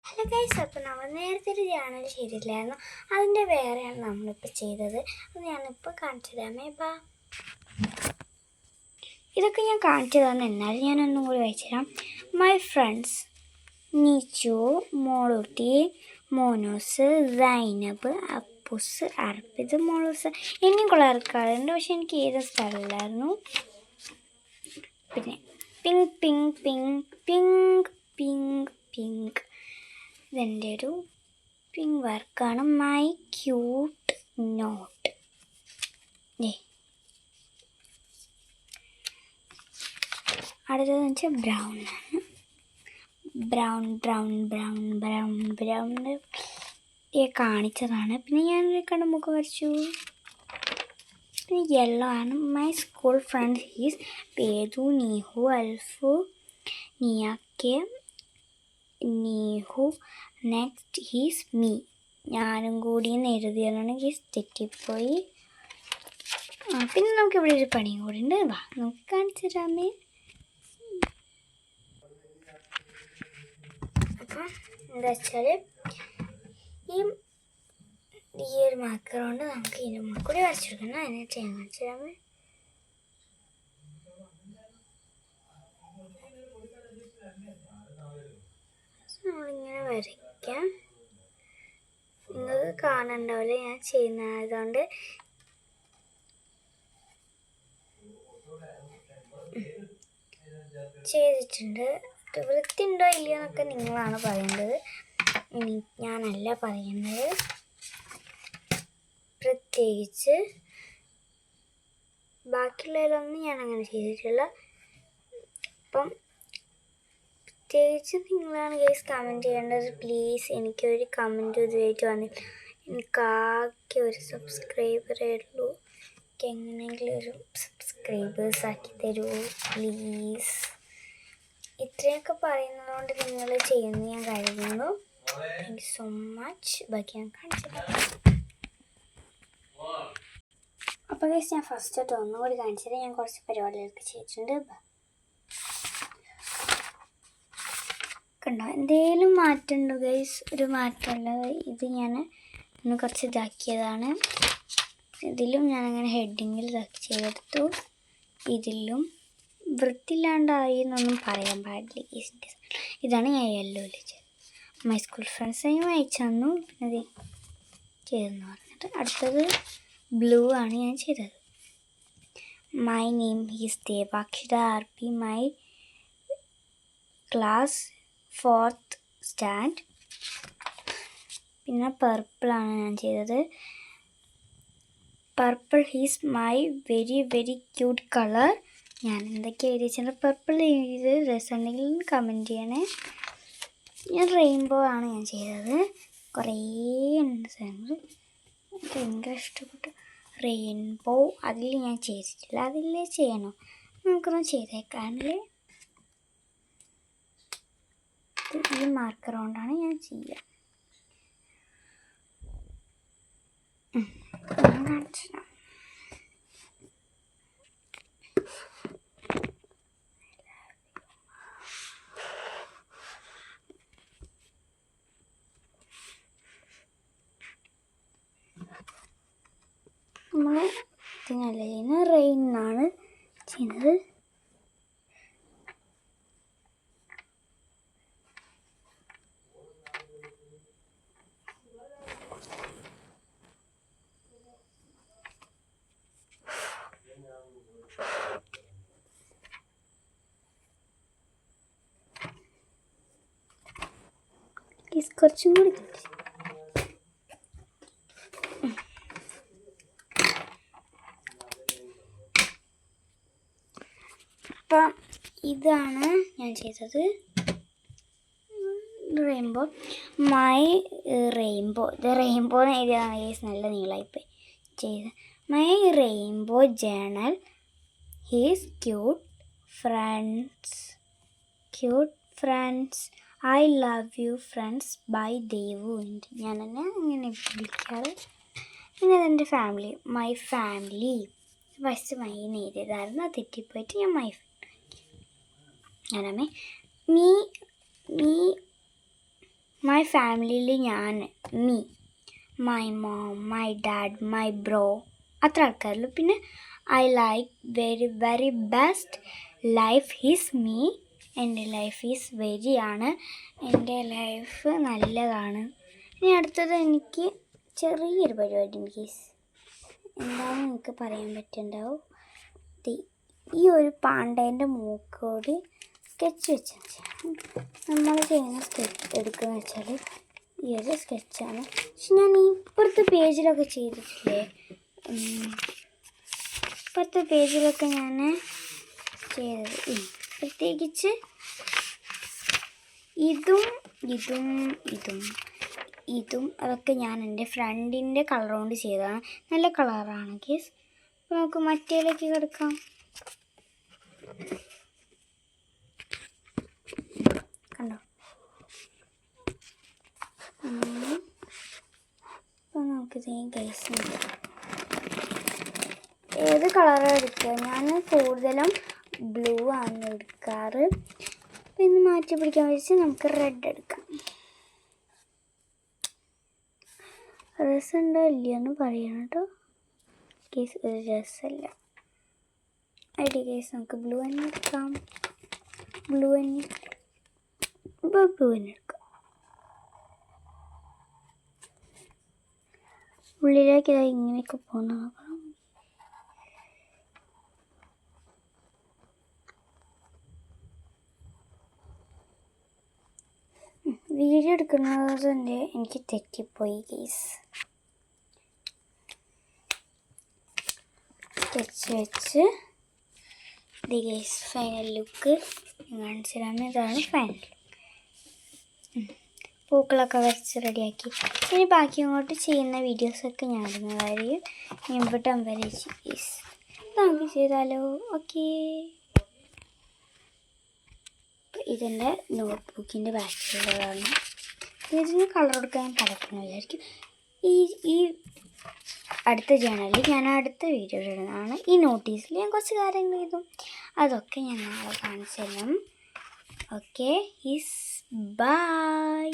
Hello guys, അപ്പോൾ നമ്മൾ നേരത്തെ ഒരു ചാനൽ ചെയ്തില്ലായിരുന്നു, അതിൻ്റെ വേറെയാണ് നമ്മളിപ്പോൾ ചെയ്തത്. അത് ഞാനിപ്പോൾ കാണിച്ചു തരാമേ. ഇതൊക്കെ ഞാൻ കാണിച്ചു തന്നെ, എന്നാലും ഞാനൊന്നും കൂടി വായിച്ചു തരാം. മൈ ഫ്രണ്ട്സ് നീച്ചു, മോളൂട്ടി, മോനൂസ്, സൈനബ്, അപ്പൂസ്, അർപ്പിത്, മോളൂസ്, ഇനിയും കുറെ ആൾക്കാരുണ്ട്. പക്ഷെ എനിക്ക് ഏത് സ്ഥലമില്ലായിരുന്നു. പിന്നെ pink pink pink pink pink pink ഇതെൻ്റെ ഒരു പിങ്ക് വർക്കാണ്. My cute note. അടുത്തതെന്ന് വെച്ചാൽ ബ്രൗൺ ആണ്. Brown brown brown brown brown കാണിച്ചതാണ്. പിന്നെ ഞാനൊരു കണ്ണുമുക്ക് വരച്ചു. പിന്നെ യെല്ലോ ആണ്. My school friends is Pethu, Neehu, Alphu, നിയാക്കെ, നീഹു. Next his me. ഞാനും കൂടി എഴുതിയതാണ്. ഹീസ് തെറ്റിപ്പോയി. പിന്നെ നമുക്ക് ഇവിടെ ഒരു പണിയും കൂടി ഉണ്ട്. വാ നമുക്ക് കാണിച്ചു തരാമേ. അപ്പം എന്താ വെച്ചാൽ ഈ ഒരു മാർക്കർ കൊണ്ട് നമുക്ക് ഇതിന് കൂടി വരച്ചെടുക്കണം. അതിനെ ചെയ്യാൻ കാണിച്ചു തരാമേ. നമ്മളിങ്ങനെ വരയ്ക്കാം. നിങ്ങൾക്ക് കാണണ്ടാവില്ല, ഞാൻ ചെയ്യുന്നതുകൊണ്ട്. ചെയ്തിട്ടുണ്ട്. വൃത്തിയുണ്ടോ ഇല്ലയോ എന്നൊക്കെ നിങ്ങളാണ് പറയേണ്ടത്, ഞാനല്ല പറയുന്നത്. പ്രത്യേകിച്ച് ബാക്കിയുള്ളതിലൊന്നും ഞാൻ അങ്ങനെ ചെയ്തിട്ടില്ല. അപ്പം പ്രത്യേകിച്ച് നിങ്ങളാണ് ഗൈസ് കമൻറ്റ് ചെയ്യേണ്ടത്. പ്ലീസ്, എനിക്കൊരു കമൻറ്റ് ഇതുമായിട്ട് വന്നില്ല. എനിക്കാകെ ഒരു സബ്സ്ക്രൈബറേ ഉള്ളൂ. എനിക്ക് എങ്ങനെയെങ്കിലും ഒരു സബ്സ്ക്രൈബേഴ്സ് ആക്കി തരുമോ പ്ലീസ്. ഇത്രയൊക്കെ പറയുന്നതുകൊണ്ട് നിങ്ങൾ ചെയ്യുമെന്ന് ഞാൻ കരുതുന്നു. Thank you so much. ബാക്കി ഞാൻ കാണിച്ചിട്ട്. അപ്പോൾ ഗൈസ്, ഞാൻ ഫസ്റ്റ് ഒന്നുകൂടി കാണിച്ചത്. ഞാൻ കുറച്ച് പരിപാടികളൊക്കെ ചെയ്തിട്ടുണ്ട്. കണ്ടോ, എന്തെങ്കിലും മാറ്റമുണ്ടോ ഗൈസ്? ഒരു മാറ്റമുള്ളത്. ഇത് ഞാൻ ഇന്ന് കുറച്ച് ഇതാക്കിയതാണ്. ഇതിലും ഞാനങ്ങനെ ഹെഡിങ്ങിൽ ഇതാക്കി ചെയ്തെടുത്തു. ഇതിലും വൃത്തിയില്ലാണ്ടായി എന്നൊന്നും പറയാൻ പാടില്ല ഗൈസ്. ഇതാണ് ഞാൻ യെല്ലോയിൽ ചെയ്തത്. മൈ സ്കൂൾ ഫ്രണ്ട്സിനും അയച്ചു തന്നു. പിന്നെ ചെയ്തെന്ന് പറഞ്ഞിട്ട് അടുത്തത് ബ്ലൂ ആണ് ഞാൻ ചെയ്തത്. My name is Devakshitha R P. My class 4th stand. പിന്നെ പർപ്പിളാണ് ഞാൻ ചെയ്തത്. Purple is my very very cute colour. ഞാൻ എന്തൊക്കെ എഴുതി വെച്ചാൽ പർപ്പിൾ എഴുതിയത് രസമുണ്ടെങ്കിൽ കമൻറ്റ് ചെയ്യണേ. ഞാൻ റെയിൻബോ ആണ് ഞാൻ ചെയ്തത്. കുറേ ഉണ്ട് സാധനങ്ങൾ എനിക്ക് ഭയങ്കര ഇഷ്ടപ്പെട്ടു. റെയിൻബോ അതിൽ ഞാൻ ചെയ്തിട്ടില്ല. അതിൽ ചെയ്യണോ? നമുക്കൊന്ന് ചെയ്തേക്കാനല്ലേ. ഈ മാർക്കർ കൊണ്ടാണ് ഞാൻ ചെയ്യുക. കാണിച്ചിടാം. നമ്മൾ ഇതിനല്ല ചെയ്യുന്നത്, റെയിനാണ് ചെയ്യുന്നത്. കുറച്ചും കൂടി അപ്പം ഇതാണ് ഞാൻ ചെയ്തത്. റെയിൻബോ. My rainbow. ഇത് റെയിൻബോ എന്ന് എഴുതിയതാണ് ഗൈസ്, നല്ല നീളമായിപ്പോയി ചെയ്ത്. My rainbow journal his cute friends I love you friends bye Devu. ഞാൻ തന്നെ അങ്ങനെ വിളിക്കാറ്. പിന്നെ അതെൻ്റെ family. My family first my എഴുതിയതായിരുന്നു, അത് തെറ്റിപ്പോയിട്ട് ഞാൻ മൈ അങ്ങനെ മീ മൈ ഫാമിലിയിൽ ഞാൻ, me, my mom, my dad, my bro, അത്ര ആൾക്കാരുള്ളൂ. പിന്നെ I like very best life is me. എൻ്റെ ലൈഫ് ഈസ് വെരി ആണ്. എൻ്റെ ലൈഫ് നല്ലതാണ്. ഇനി അടുത്തത് എനിക്ക് ചെറിയൊരു പരിപാടി ഉണ്ട് ഗയ്സ്. എന്താണെന്ന് എനിക്ക് പറയാൻ പറ്റുന്നുണ്ടാവും. ഈ ഒരു പാണ്ടേൻ്റെ മൂക്കോട് സ്കെച്ച് വെച്ചാൽ നമ്മൾ ചെയ്യുന്ന സ്കെച്ച് എടുക്കുക വെച്ചാൽ ഈ ഒരു സ്കെച്ചാണ്. പക്ഷെ ഞാൻ ഇപ്പുറത്തെ പേജിലൊക്കെ ചെയ്തിട്ടില്ലേ, ഇപ്പുറത്തെ പേജിലൊക്കെ ഞാൻ ചെയ്തത് പ്രത്യേകിച്ച് ഇതും അതൊക്കെ ഞാൻ എൻ്റെ ഫ്രണ്ടിൻ്റെ കളർ കൊണ്ട് ചെയ്തതാണ്. നല്ല കളറാണ് ഗയ്സ്. അപ്പോൾ നമുക്ക് മറ്റേലേക്ക് കിടക്കാം. കണ്ടോ? അപ്പോൾ നമുക്കിത് ഗയ്സ് ഏത് കളറാണ് എടുക്കുക? ഞാൻ കൂടുതലും ബ്ലൂ ആണ് എടുക്കാറ്. പിന്നെ മാറ്റി പിടിക്കാൻ വെച്ച് നമുക്ക് റെഡ് എടുക്കാം. രസമുണ്ടോ ഇല്ലയെന്ന് പറയണം കേട്ടോ കേസ്. ഒരു രസമല്ല ഐഡിയ കേസ്. നമുക്ക് ബ്ലൂ തന്നെ എടുക്കാം. ബ്ലൂ തന്നെ എടുക്കാം. ഉള്ളിലേക്ക് ഇതാ ഇങ്ങനെയൊക്കെ പോകുന്ന നോക്കണം. വീഡിയോ എടുക്കുന്നതിൻ്റെ എനിക്ക് തെറ്റിപ്പോയി ഗയ്സ്. സ്കെച്ച് വെച്ച് ഗയ്സ് ഫൈനൽ ലുക്ക് കാണിച്ചു തരാം. ഇതാണ് ഫൈനൽ ലുക്ക്. പൂക്കളൊക്കെ വരച്ച് റെഡിയാക്കി. ഇനി ബാക്കി അങ്ങോട്ട് ചെയ്യുന്ന വീഡിയോസൊക്കെ ഞാൻ ഇടുന്നതായിരിക്കും. ഇവിടം വരെ ഗയ്സ് നമുക്ക് ചെയ്താലോ? ഓക്കേ. ഇതെൻ്റെ നോട്ട്ബുക്കിൻ്റെ ബാക്കിലുള്ളതാണ്. ഇതിന് കളർ കൊടുക്കാൻ പലപ്പോഴായിരിക്കും. ഈ അടുത്ത ജേണലിൽ ഞാൻ അടുത്ത വീഡിയോ ഇടുന്നതാണ്. ഈ നോട്ടീസിൽ ഞാൻ കുറച്ച് കാര്യങ്ങൾ എഴുതും. അതൊക്കെ ഞാൻ നാളെ കാണിച്ചു തരാം. Okay, by.